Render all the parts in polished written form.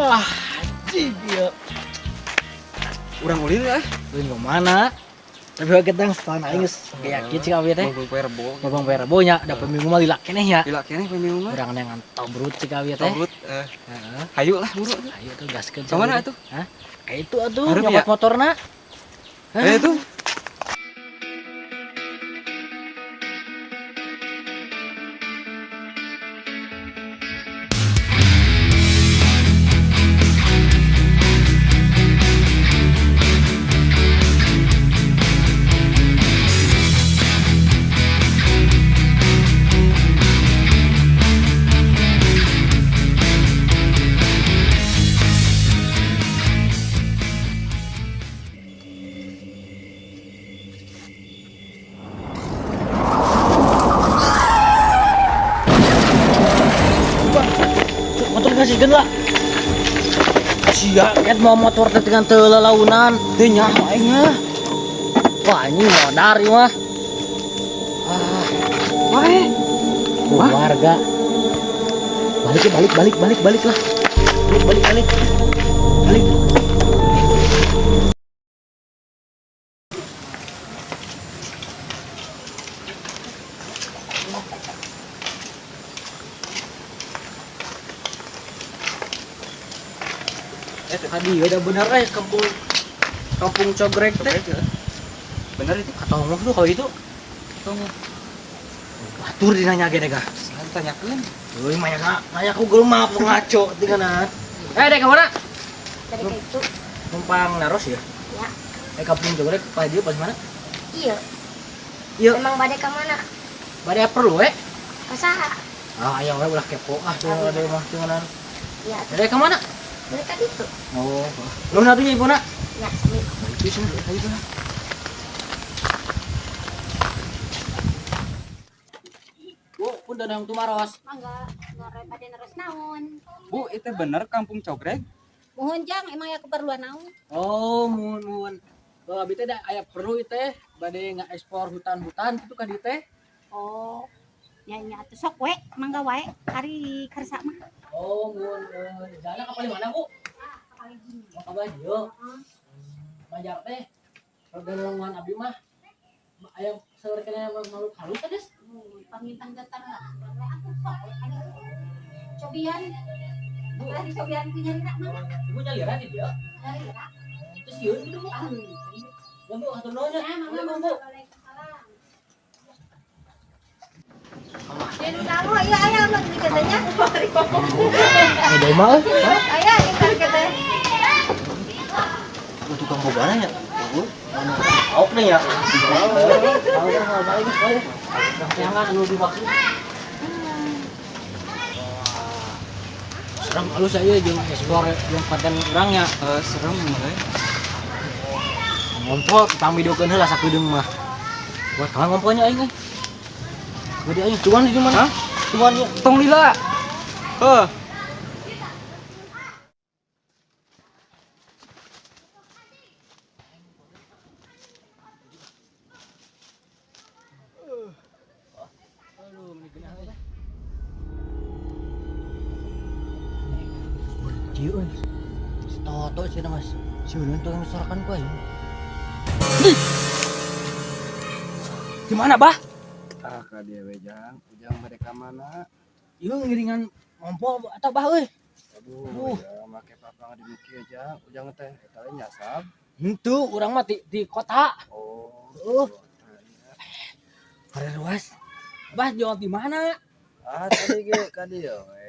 Wah, dia. Urang ulin ya. Ulin kemana? Tapi kita setelah nangis kayak gitu kami teh. Babang Perbo nya ada peminggu mah lila keneh ya. Lila keneh peminggu mah. Urang nengan tobrut cik kami teh. Tobrut. Hayu lah buru. Hayu tuh gaskeun. Kemana atuh? Hah? Kayak itu atuh Hareup nyopot ya? motorna. Itu. Motor kasihkeun lah. Sia ket mau motor teh dengan teu lalaunan. Teu nyaho aing mah. Wah, ini modar ieu mah. Wae. Warga. Balik lah. Balik. Balik. Tadi udah bener kampung Cogrek teh. Bener itu. Atau ngomong tuh kalau itu. Batur dinanya ge dega. Tanyakeun. Euy mah aya ku geul maaf ngaco tingganan. Dek ka mana? Dari itu. Numpang naros ya? Ya. Kampung Cogrek pas dia pas mana? Iya. Iya. Emang bade ka mana? Bade perlu we. Kasaha? Aya we ulah kepo tuh ada mah tingganan. Iya. Dek ka mana? Bade ka ditu. Oh. Lu na tuh ibuna? Ya, sami. Itu sih ayo lah. Bu, pun dadang tumaros. Mangga, nore bade neres naon. Bu, itu bener kampung Cogrek? Mohon jang emang ya keperluan naon? Oh, mun. Kalau abi teh da aya perlu teh bade ngekspor hutan-hutan itu ka dieu teh. Oh. Nya atuh sok we, mangga wae ari kersa mah. Oh, mun. Jalan ka paling mana, Bu? Paling gini. Mau ka Bajo. Majar teh. Pergelangan abi mah aya saeur kena makhluk halus teh, Des. Pamintang datar lah. Atuh sok we ari. Cobian. Ari cobian punya nak mana? Ibu nyaliran di dia. Dari rak. Terus sieun gitu, Bu. Ya, Bu, atur nuhun ya. Ya, mangga Assalamualaikum, mangga. Bu. Waalaikumsalam. Jadi tahu ya ayah mah di katanya. Ada mah. Ayah yang tadi katanya. Lu tukang bogana ya? Auk nih ya. Jangan anu dimaksud. Serem alus aja jeung explore jeung konten urangnya. Serem mulai. Ngompol kita videokeun heula sakedeung mah. Buat kalah ngompolnya aing. Gede aing cuan di mana? Cuan ya. Tong lila. Aduh, ini gini aja. Ciun. Toto sih Mas. Ciun tuh yang sorakan ku aing. Di mana, Bah? Ka dia wejang, ujang mereka mana? Ieu ngiringan ngompol atau Bah euy? Aduh, ya make papang di muki aja, ujang teh eta we nyasab. Henteu, urang mah di kota. Oh. Hari ruas. Bah jual di mana? Tadi ge ka dieu we,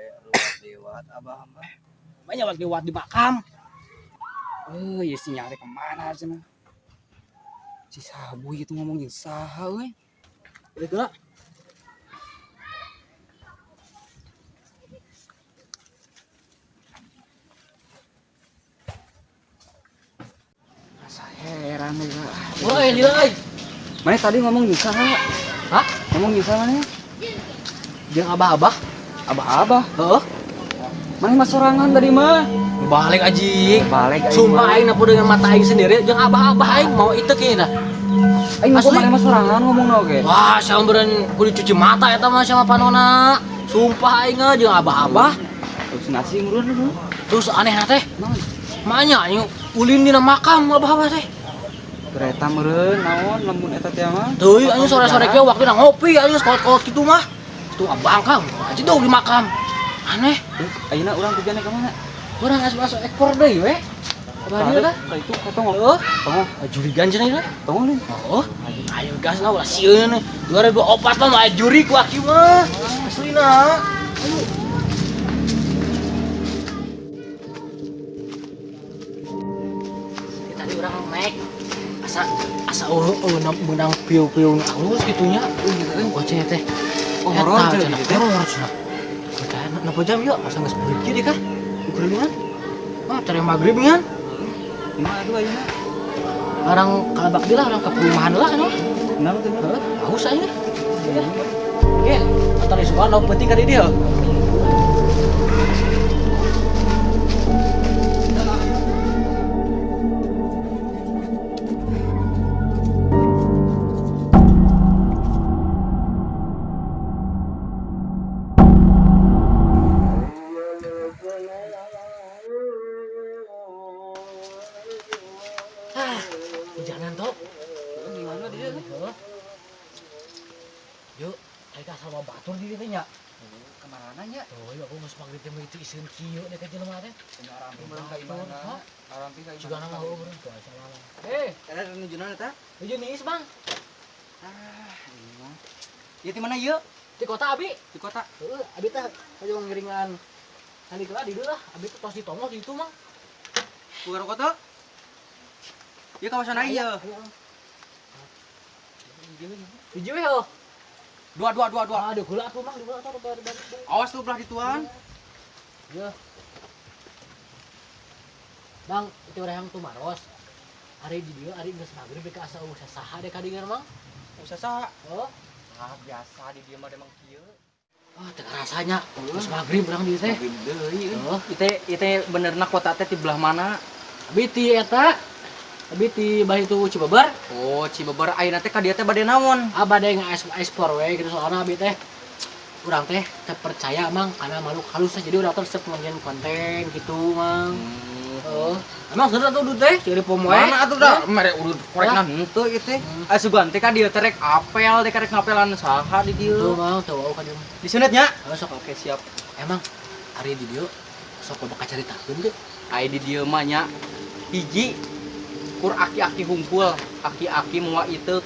lewat abah mah. Banyak lewat di makam. Ya sinyalnya kemana aja nah. Si Sabu itu ngomongin saha we. Udah Masa heran juga. Woi, Lilai. Mana tadi ngomongin saha? Hah? Ngomongin saha mana? Jeung abah-abah. Abah-abah. Heeh. Mana mah sorangan tadi mah? Balik aji. Balik aing. Sumpah aing napu dengan mata aing sendiri jeung abah-abah aing mau itu kayaknya. Aing Asli. mana mah sorangan ngomongna oge. Wah, samberan kudu cuci mata eta mah sama panona. Sumpah aing jeung abah-abah. Terus nasi ngurun dulu. Terus aneh teh. Manya anu ulin dina makam abah teh. Kereta meureun naon lamun eta teh mah. Teuing anu sore-sore ge waktu ngopi anu kolot-kolot kitu mah. Tuh abang kang, aja dong di makam. Aneh. Ayeuna urang tujuanna ka mana? Urang masuk ekor deui we. Abah dia tah. Itu katong heuh. Tong Jurigan cenah ieu. tong lin. Oh, ayo gas lah ulah sieun nih. 2024 mah mah juri ku aki mah. Aslina. Ayo. Tadi urang naik asa menang pieu-pieu nu alus kitunya. Goceng teh. Oh, horor cenah. Horor cenah. Kayakna napa jam yuk? Asa geus beureuh deh kah? Ukurannya. Ah, cari maghrib ngan. Kumaha atuh ayeuna? Orang kalabak dia lah, orang ke perumahan lah kan. Kenapa tuh? Haus aja. Ya, tadi semua lo penting kali dia. Jangan toh. Gimana dia? Yuk, ayo sama batur di dieu nya. Kemana nya? Oh, ya aku geus maghrib teh itu isieun kieu deh ka jelema teh. Arampi meureun ka imana? Arampi ka Juga nama eueuh meureun tuh salam. Ada nunjunan eta? Nuju niis, Bang. Ini mah. Ieu di mana ieu? Di kota Abi. Di kota. Heeh, Abi teh aya ngiringan kali kala di dieu lah. Abi teh tos ditongos di itu, Mang. Bukan kota? Ieu kawasan ieu. Hiji we heuh. Dua. Aduh, heula atuh, Mang, di heula atuh bari. Awas tuh belah dituan. Ya. Bang, itu orang tuh maros. Hari di dia, hari geus maghrib ka asa usah saha deh kadingan, Mang. Usah saha? Oh, Biasa di dieu mah emang kieu. ah teu rasanya. Geus maghrib urang di teh. Deui. Oh, Itu benerna kota teh di belah mana? abi ti eta. Abi ti bah itu Cibeber. Oh, Cibeber ayeuna teh ka dieu teh bade naon? Bade nge-explore we gitu soalna abi teh. Urang teh teu percaya, Mang, karena makhluk halus jadi urang teh resep ngeunjieun konten gitu, Mang. Oh, emang seru atuh teh ciri pomoe. Mana atuh da? Mere urut korekna henteu ieu teh. Asugan teh ka dieu teh rek apel teh karek ngapelan saha di dieu. Tuh, Mang, tuh ka dieu. Disunat nya? Sok Oke, siap. emang hari di dieu sok loba kacaritakeun teh. Ai di dieu mah nya hiji kur aki-aki hungkul, aki-aki moal itu.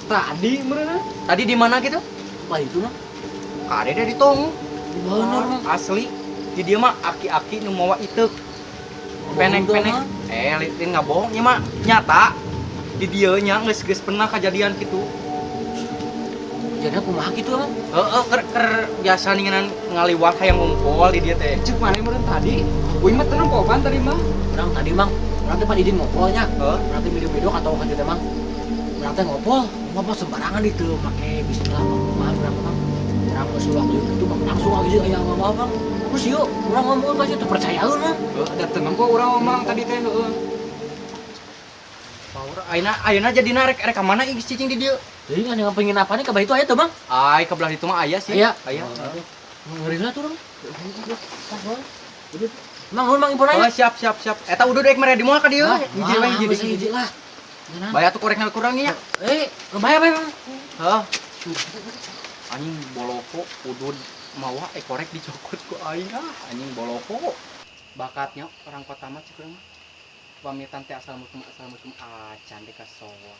Tadi meureun. Tadi di mana gitu? Apa itu mah? Kade deh di tong. Bener mah. Asli. Di dia mah aki-aki nu mawa itu. Penek-penek. Liatin nggak bohong nya mah nyata. Di dieu nya geus pernah kejadian gitu. Jadi kumaha gitu mah? Heeh, ker biasa ningan ngaliwat hayang ngumpul di dieu teh. Cek mana meureun tadi? Uing mah teu nempokan tadi mah. Urang tadi, Mang. Urang teh pan izin ngopolnya. Heeh. Urang teh video-video atau kan teh, Mang. Urang teh ngopol sembarangan itu make bismillah kumaha urang mah. Urang geus waktu itu Mang langsung aja aya apa Bang. Terus yuk, urang ngomong ka situ percayaeun mah. Ada tenang kok urang ngomong tadi teh heeh. Power ayeuna jadi rek ka mana geus cicing di dieu? Jadi kan yang pengen apa nih kabah itu aya tuh, Bang? Ai ke belah itu mah aya sih. Aya. Ngeri lah tuh, Bang. Mang, Mang impor Oh, aja. siap. Eta udah dek mere di moal ka dieu. Hiji we hiji lah. Bayar tuh korek kurangnya. Bayar, Bang. Hah. Anjing boloko udud mawa korek dicokot ku aing anjing boloko. Bakatnya orang kota mah cek mah. Pamitan teh asal muslim acan dek kasowa.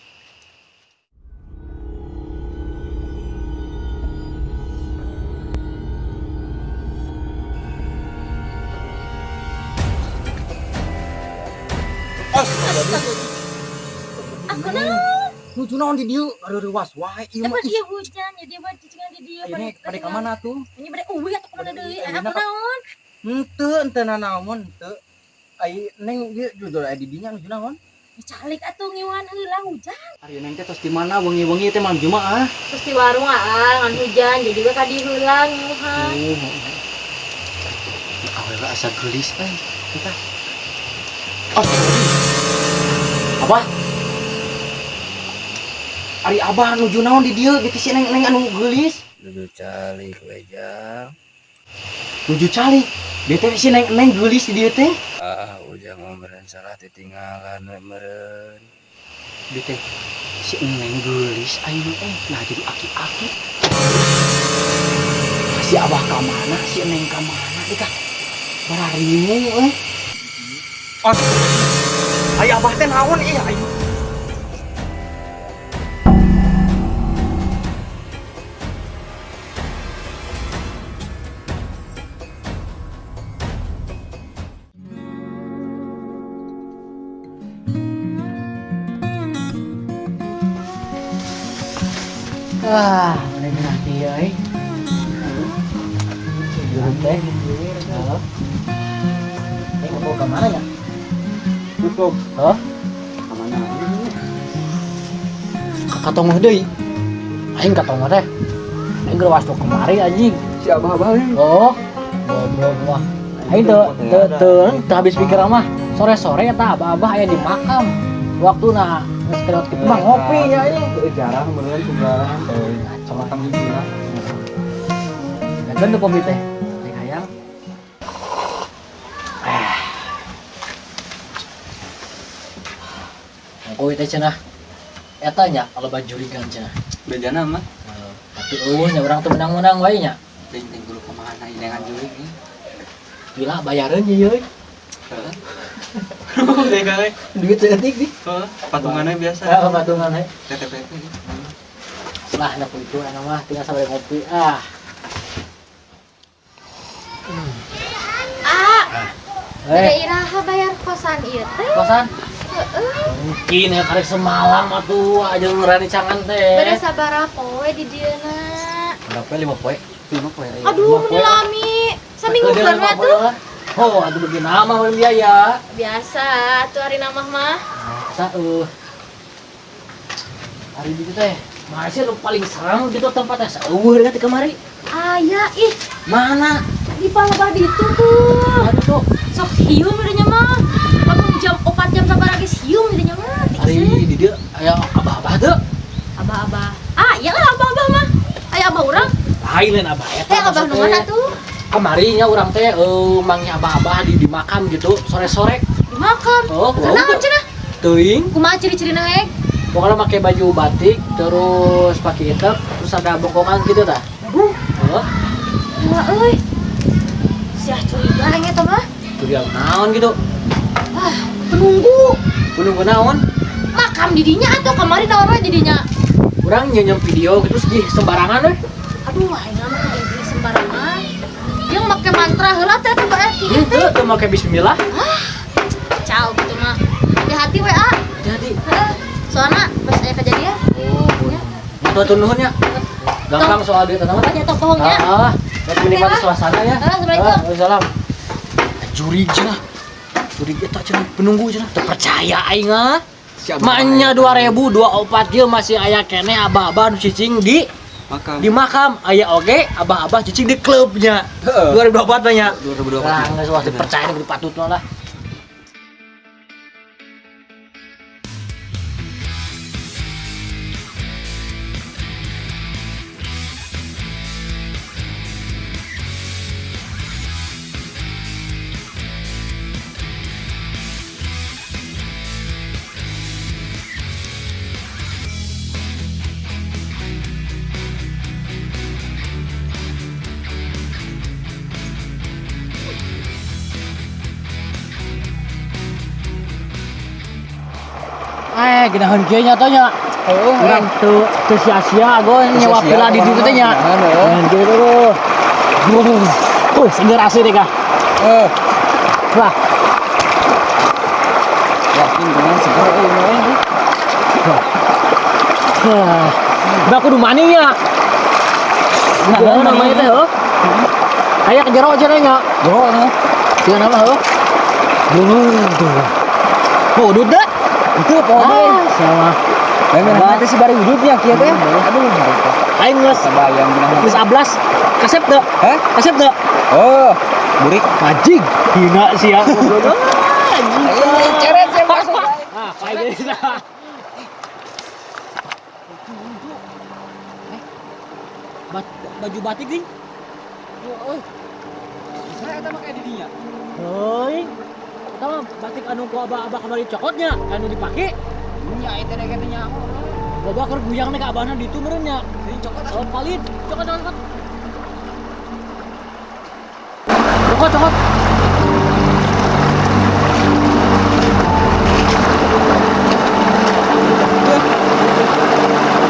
Aku naon? Nuju naon di dieu? Aduh was wae ieu mah. Dapat dia hujan, ya dia buat cicingan di dia. Ini pada ka mana tuh? Ini pada uwi atau kemana deui? Aku naon? Henteu naon henteu. Ai neng ieu jujur aya di dinya nuju naon? Calik atuh ngiwan heula hujan. Ari neng teh tos di mana wengi-wengi teh mah Jumaah. Terus di warung ngan hujan, jadi we ka di heula ngiuhan. Awewe asa gelis kita. Apa? Ari abah nuju naon di dieu gitu si neng anu gelis. Dudu calik we jang. tujuh cali. Dia teh si neng gelis di dia teh. Ujang meren salah ditinggalan meren. Dia teh si neng gelis ayeuna nah jadi aki-aki. Si abah ka mana, si neng ka mana teh kah? Bararimu Aya abah teh naon ieu ayo. Wah, udah nanti ya, Jurut teh. Halo. Ini mau kemana ya? Tutup. Oh, Kamana? katong deui. Aing katong teh. Aing geus wastu kemari anjing. Si abah-abah ini. Oh, goblok mah. Aing teu habis pikir mah. Sore-sore eta abah-abah aya di makam. Waktuna geus kereot kitu mah ngopi nya anjing. Jarang beneran juga. Sama kami bilang. Dagan tuh kopi teh. Cek hayang. Kopi teh cenah. Eta nya kalau bajurigan cenah. Bejana mah. Tapi nya urang teu menang-menang wae nya. Ting dulu kemana ini dengan jurig nih. Gila bayareun ye euy. Udah kali. Duit seetik nih. Patungannya biasa. Patungan he. TTP. Lah na itu anu mah tinggal sabari ngopi. Ah. Bade iraha bayar kosan ieu teh. Kosan? Heeh. Mungkin ya karek semalam atuh aja nurani cangan teh. Bade sabaraha poe di dieuna. Berapa 5 poe? 5 poe. Aduh, mun lami. Saminggu bener tuh. Oh, atuh begini nama meureun biaya. Biasa atuh hari namah mah. Eta hari itu teh masih lu paling serem gitu tempatnya seueur teh kemari. Aya ih, Mana? di Palembang itu tuh. Aduh tuh. Sok hium didinya mah. Lamun jam 4 jam sabaraha geus hium didinya mah. Hari di dia aya abah-abah teu. Abah-abah. Ah, iya lah abah-abah mah. Aya abah urang. Lain lain abah eta. Teh abah nu mana tuh? Kemari nya urang teh mangnya abah-abah di makam gitu sore-sore. Di makam. Oh, Naon cenah? Teuing. Kumaha ciri-cirina we? Pokoknya pakai baju batik, terus pakai hitam, terus ada bongkongan gitu dah. Oh, Wah euy. Sia curiga nya teh mah. itu dia naon gitu. Ah, penunggu. Penunggu naon? Makam didinya atau kemarin naon we didinya? Urang nyenyem video gitu sih sembarangan we. Aduh, aing mah di sembarangan. Yang make mantra heula teh coba kieu teh. Teu make bismillah. Kacau gitu mah. Hati-hati we ah. Jadi. Heeh. Soalna pas aya kejadian. Oh, itu nuhunnya. Gampang soal dia tenang. Apa jatuh pohongnya? Buat menikmati suasana ya. Assalamualaikum. Waalaikumsalam. Juri cenah. Juri eta cenah penunggu cenah. Teu percaya aing ah. Maknya 2024 ieu masih aya keneh abah-abah nu cicing di makam. Aya oge abah-abah cicing di klubnya. 2024 nya. 2024. Lah geus wah dipercaya di patutna lah. Ginahan kieu nya teh nya. Urang teu sia-sia gue nyewa villa di ditu teh nya. Ginahan kieu tuh. Seger asli deh kah. Wah. Yakin dengan seger ini. Udah kudu mani nya. Nah, namanya teh heuh. Aya ke jero cenanya. Jero nya. Sieu nama heuh. Oh, udud dah. Itu pohon sama. Lain mah si bari udutnya kieu teh. Aduh, Aing geus bayang geus 11. Kasep teu? Hah? Kasep teu? Oh, burik Anjing. Hina sih ya. Anjing. ceret saya masuk. Ah, kayak gitu. Baju batik nih. eta mah kayak didinya. Heuing. Eta mah batik anu ku abah kamari cokotnya, anu dipake. Nya eta deh katanya. Loba keur guyang ka abahna ditu meureun nya. Jadi cokot Oh, palit. Cokot. Cokot.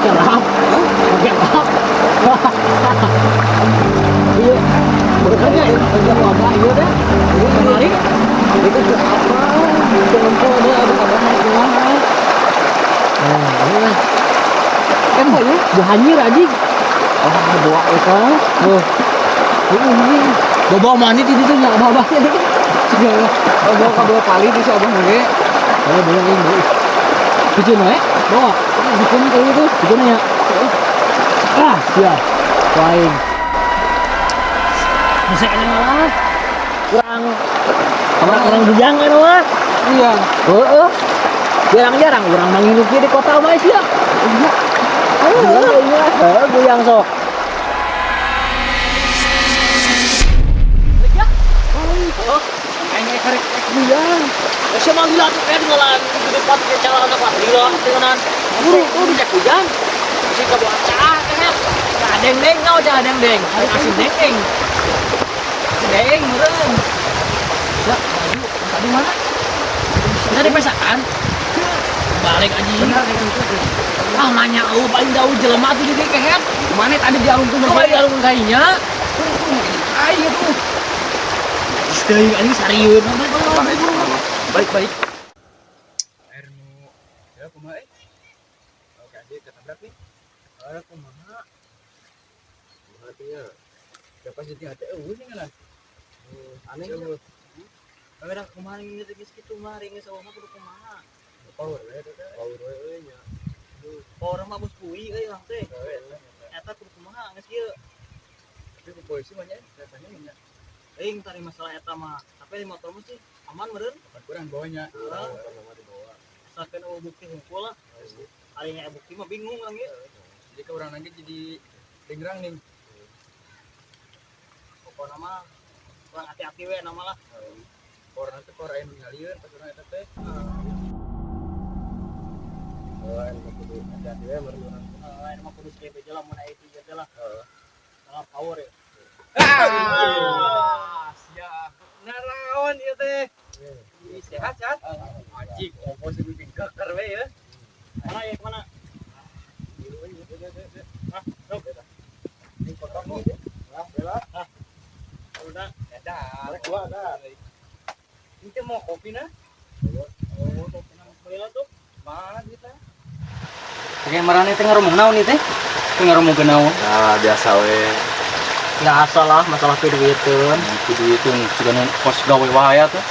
Gelap. Gelap. Iya. Bekerja ya. Kerja apa iya dah. Kemari. Itu tuh apa? Contoh ada abah naik rumah. Ini kan ya, buahnya rajin. Buah itu. Ini bobo mani di situ nggak abah-abahnya deh. Segala. Bawa kabel pali di si abah nge. Boleh ini. Bikin ya? Bawa. Bikin kayak gitu. Bikin ya. Ya. Lain. Masih enak. Kurang bujang kan wah. Iya. Jarang-jarang orang menghidup di kota Malaysia. Iya. Bujang sok. Aing karek bujang. Siapa gila tuh kan ngalan di depan ke calon apa gila dengan tuh dijak bujang. Si kebuan cah kan. Deng ngau cah deng. Hari asin deng. Deng meureun. Ya, tadi mana? Tadi pesakan. Balik aja. Benar dengan nanya paling jauh jelema tuh di kehet. Mana tadi di alun tuh di alun kayaknya. Ayo tuh. Sekali anjing sariun. Baik. Air nu ya kumaha Oke, aja ketabrak nih. Kumaha? Hatinya. Kapasitas hati eueuh nih ngaran. Aneh ya. Kamera kumaha nginget geus kitu mah ringeus awak mah kudu kumaha. Power we nya. Power mah bos kui euy urang teh. Eta kudu kumaha geus kieu. Tapi ku polisi mah nya katanya nya. Aing tari masalah eta mah. Tapi di motor mah sih aman meureun. Kurang bawanya. Heeh. Dibawa. Asalkan bukti hungkul lah. Ari nya bukti mah bingung urang ge. Jadi ka urang nanti jadi dengrang nih. Pokona mah kurang hati-hati we nama lah. Orang teh orang yang ngalieun pas urang eta teh. Anu kudu hati-hati we meureun urang. Anu mah kudu skip aja lah mun aya itu aja lah. Heeh. Power ya. Siap. Naraon ieu teh. Sehat. Anjing, ongkos bikin keker we ya. Mana ya kemana? Sok. Ini potong nih. Bela. Udah. Ada. Rek gua ada. Ini mau kopi nah? Oh, kopi nah bela tuh. Mana kita? Kayak marane teh ngaromong naon ieu teh? Teh ngaromong naon? Nah, biasa we. Biasa lah masalah duitun. Duitun cigana kos gawe wae tuh.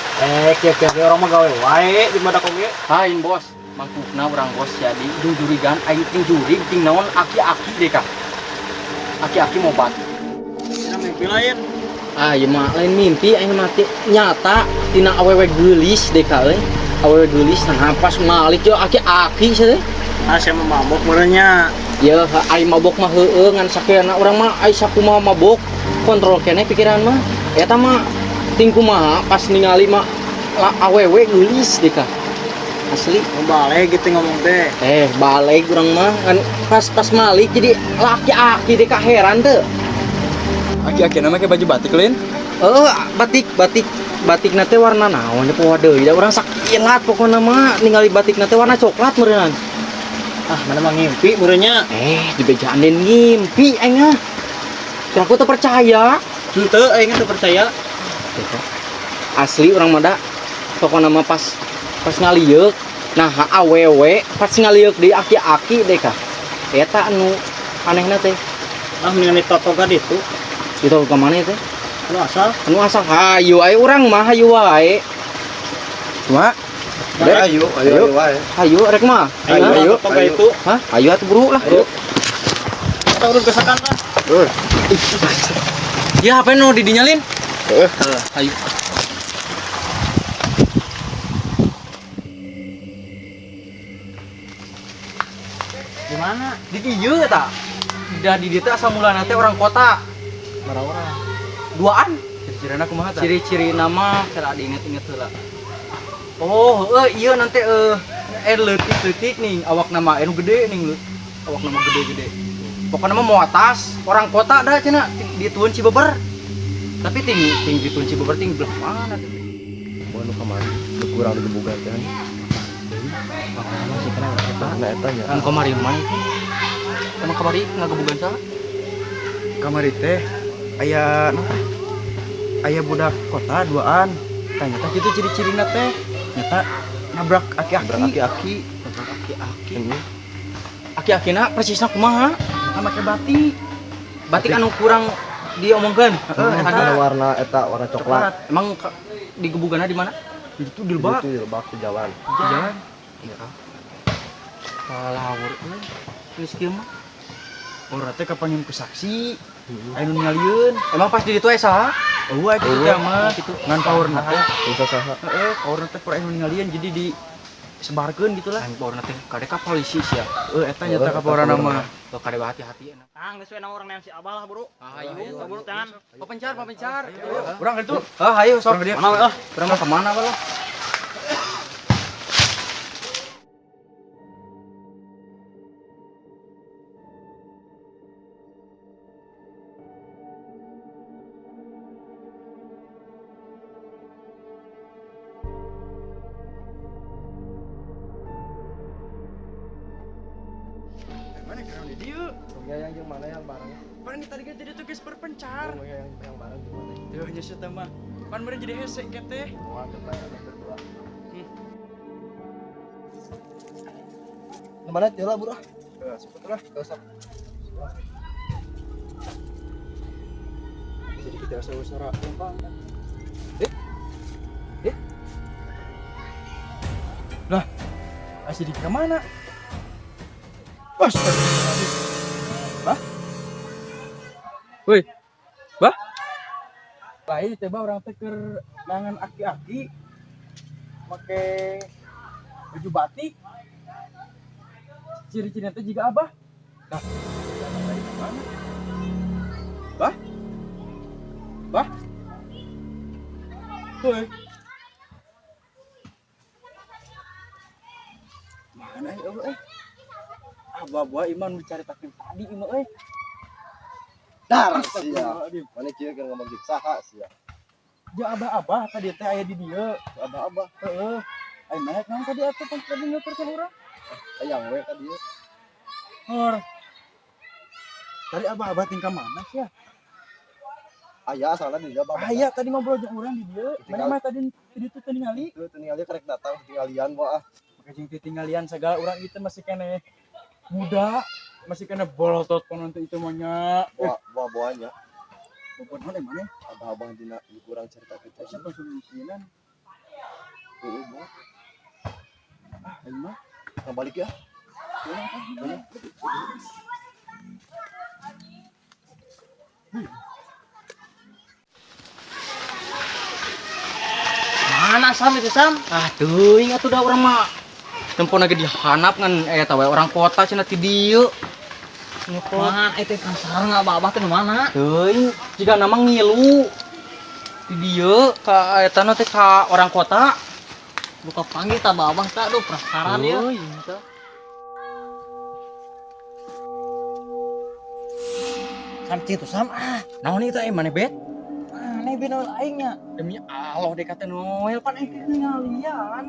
Kieu orang mah gawe wae di badak oge. Hain bos, mangkukna urang bos jadi jurigan aing ting juri ting naon aki-aki deh kah. Aki-aki mau bat. Tina mimpi lain. Ieu mah lain mimpi aing mati nyata tina awewe geulis deh kah euy. Awewe geulis nah pas malik yo aki-aki cenah. Saya mabok meureunnya. Ya aing mabok mah heueuh ngan sakeuna urang mah ai sakumaha mabok kontrol keneh pikiran mah. Eta mah ting kumaha pas ningali mah awewe geulis deh kah. Asli Balik gitu ngomong teh. balik urang mah kan pas malik jadi laki-aki deh kah heran teu. Aki-aki nama kayak baju batik lain. Batik nate warna naon ya poho deui da urang sakilat pokona mah ningali batik nate warna coklat meureun. Mana mah ngimpi meureunnya. Dibejaan den ngimpi aing ah. Aku teu percaya. Henteu aing teu percaya. Asli urang mah da pokona mah pas ngalieuk nah awewe pas ngalieuk di aki-aki deh kah. Eta anu anehna teh. Mendingan ditotogan itu. Itu ke mana teh? Anu asal. Hayu aya urang mah hayu wae. Cuma ayo wae. Hayu rek mah. Ayo itu. Hah? Hayu atuh buru lah. Ayo. Kita urut kesakan lah. Ya apa nu didinyalin? Hayu. Gimana? Di dieu eta. Da di dieu teh asal mulana teh orang kota. Berapa orang? Duaan. Ciri-cirina kumaha tah? Ciri-ciri nama cara diinget-inget heula. Oh, iya nanti leutik-leutik nih awak nama anu gede nih awak nama gede-gede. Pokoknya mah mau atas orang kota dah cenah di Tuan Cibeber. Tapi tinggi Tuan Cibeber tinggi belah mana tuh? Mau nu kamari lu kurang digebugan teh. Masih kena eta. Nah eta nya. Anu kamari mah itu. Emang kamari ngagebugan saha? Kamari teh aya aya budak kota duaan. Tanya teh kitu ciri-cirina teh. Nyata nabrak aki-aki. Aki-aki. Aki-akina persisna kumaha? Make batik. Batik anu kurang diomongkeun. Ada warna eta warna coklat. Emang digebuganna di mana? Itu di lebak. Itu di lebak di jalan. Di jalan. Iya. Kalawur euy. Geus kieu mah. Urang teh kapanggih ku saksi. Anu ningalieun. Emang pas di ditu saha? Eueuh itu teh mah Gitu. ngan powerna teh. Bisa saha? Heeh, powerna teh per anu ningalieun jadi disebarkeun gitu lah. Lain powerna teh kade ka polisi sia. Eta nyata ka powerna mah. Tuh kade hati-hati enak. Geus we orang yang si Abah lah, Bro. Ayo, Bro, tangan. papencar. Urang itu. Ayo sok. Urang dia. Mana we ah? Urang mah kemana we lo? Mana kira di dieu? Yang mana yang barang? Barang tadi kan jadi tugas berpencar. Yang barang gimana? Yo nya eta mah. Pan meureun jadi hese engke teh. Wah, kita yang berdua. Gimana jalan, Bro? Ya, sebetulnya Gosok. jadi kita rasa usara gampang. Lah, asih di mana? Bos. Bah? Woi. Bah? Lain teh orang teh keur nangan aki-aki make baju batik. Ciri-cirinya teh juga Abah. Nah, dari mana? Bah? Bah? Woi. Mana ya, Abah Iman mencari takin tadi Iman Dar sia. Mana kieu keur ngomong gitu saha sia. Ya abah tadi teh aya di dieu. Abah-abah. Heeh. Ai naik nang tadi atuh pas tadi nguter ka urang. Ayang we ka dieu. Hor. Tadi abah tingkah mana sih ya? Aya asalna di dieu Abah. Aya tadi ngobrol jeung urang di dieu. Mana mah tadi di ditu teh ningali. Itu tinggalnya karek datang tinggalian bae ah. Maka jeung tingalian segala urang itu masih kene muda, masih kene bolotot konon teh itu mah nya. Buah-buahnya. Bobot mana? Abah-abah dina kurang cerita kita. Siapa solusinan? Heeh, Bu. Aing mah Balik ya. Mana Sam itu Sam? Aduh, ingat udah orang mah. Tempon lagi dihanap kan eta we orang kota cenah ti dieu. Man, itu penasaran Abah teh mana? Teuing, jika nama ngilu. Ti dieu ka eta teh ka orang kota. Buka panggil tak Abah tak, aduh penasaran ya. Teuing, teh. Sam itu Sam, Naon ieu teh mana bet? aneh bener aingnya. Demi Allah dekate Noel pan engke ngalian.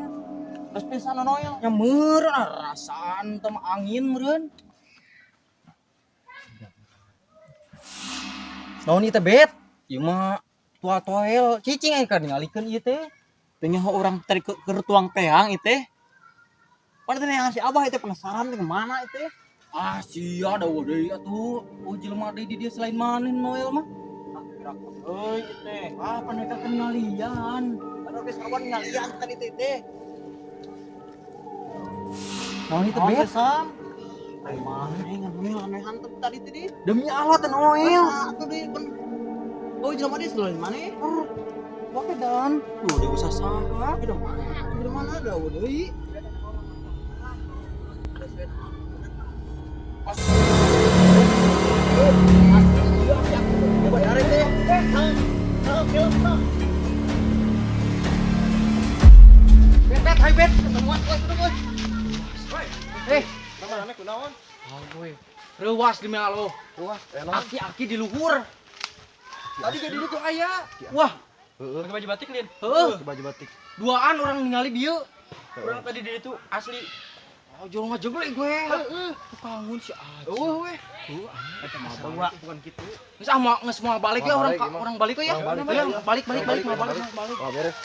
Terus pisan Noel. Nya meureun rasaan teh mah angin meureun. Naon ieu teh bet? Ieu mah tua-toel cicing aya ka ningalikeun ieu teh. Tanya orang tadi ke tuang teang itu. Padahal yang si Abah itu penasaran ke mana itu. Ah sia da deui atuh. Oh jelema deui di dia selain maneh Noel mah. Euy itu. Ah paneka kenalian. Padahal geus kawan ngalian tadi itu. Naon ieu teh Bet bet? Sam. Ai mana Noel aneh hantu tadi tadi. Demi Allah teh Noel. Satu deh kan. Oh jelema dia selain mana? Oke dan. Tuh dia usah saha. Udah mana? Udah mana ada deui. Coba cari deh. Help, help. woi Ben, ketemuan woi udah woi. Eh, Mana kunaon? woi. Rewas di malo. Wah, naon? Aki-aki di luhur. Tadi ke diri tuh aya. Wah, Heeh. Pakai baju batik, Lin. heuh, Baju batik. duaan orang ningali dieu. Orang tadi dia itu asli. Oh, jorong aja beli gue. Heeh. Kangen si Aji. Weh. Bawa bukan gitu. Geus ah geus mau balik ya Mau orang balik, orang balik ya. Orang balik, Ya, ya. balik mau balik. Oh, beres.